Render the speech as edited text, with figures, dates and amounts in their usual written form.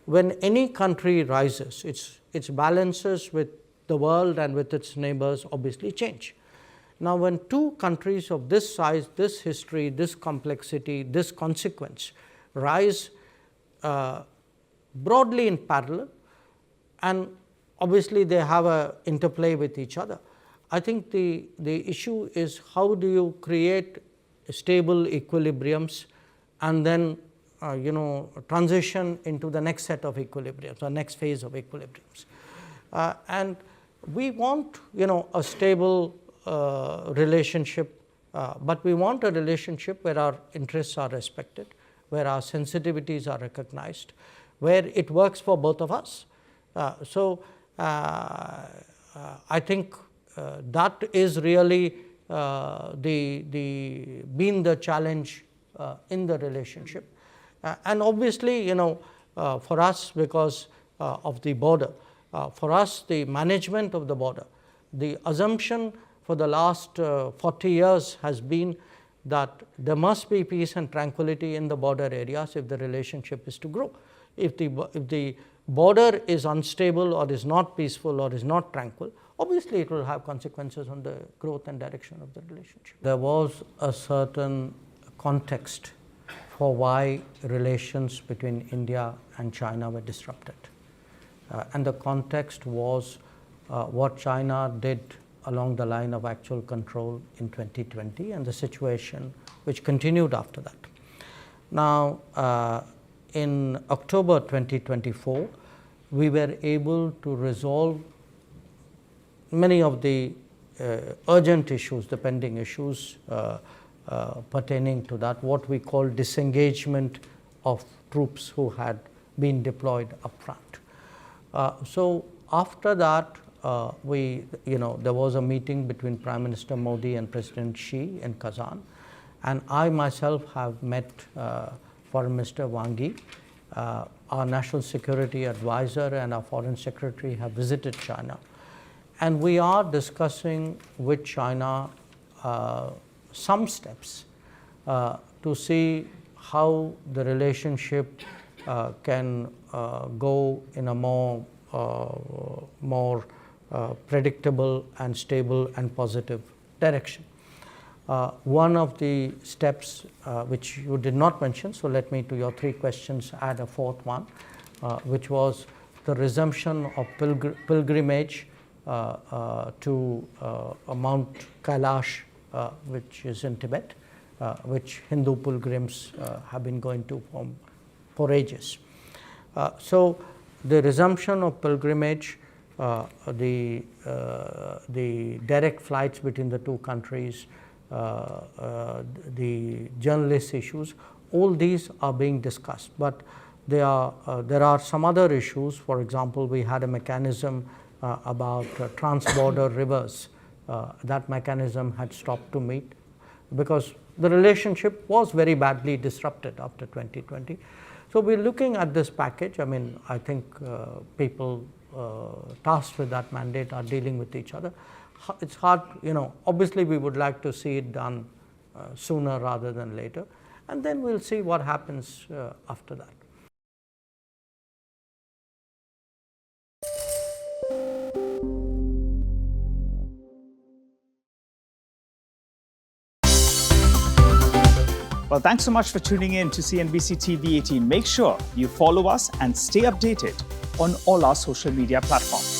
when any country rises, its balances with the world and with its neighbors obviously change. Now, when two countries of this size, this history, this complexity, this consequence rise broadly in parallel, and obviously they have a interplay with each other, I think the issue is how do you create stable equilibriums and then transition into the next set of equilibriums or next phase of equilibriums. And we want a stable relationship, but we want a relationship where our interests are respected, where our sensitivities are recognized, where it works for both of us. So I think that is really been the challenge in the relationship. And obviously, for us, because of the border, for us the management of the border, the assumption for the last 40 years has been that there must be peace and tranquility in the border areas if the relationship is to grow. If the border is unstable or is not peaceful or is not tranquil, obviously it will have consequences on the growth and direction of the relationship. There was a certain context for why relations between India and China were disrupted. And the context was what China did along the line of actual control in 2020 and the situation which continued after that. Now, in October 2024, we were able to resolve many of the urgent issues, the pending issues pertaining to that, what we call disengagement of troops who had been deployed up front. So after that, there was a meeting between Prime Minister Modi and President Xi in Kazan, and I myself have met Foreign Minister Wang Yi. Our National Security Advisor and our Foreign Secretary have visited China, and we are discussing with China some steps to see how the relationship can go in a more predictable and stable and positive direction. One of the steps which you did not mention, so let me to your three questions add a fourth one, which was the resumption of pilgrimage to Mount Kailash, which is in Tibet, which Hindu pilgrims have been going to for ages. So the resumption of pilgrimage, the direct flights between the two countries, the journalist issues, all these are being discussed. But there are some other issues. For example, we had a mechanism about trans-border rivers. That mechanism had stopped to meet because the relationship was very badly disrupted after 2020. So we're looking at this package. I mean, I think people tasked with that mandate are dealing with each other. It's hard, obviously we would like to see it done sooner rather than later, and then we'll see what happens after that. Well, thanks so much for tuning in to CNBC-TV18. Make sure you follow us and stay updated on all our social media platforms.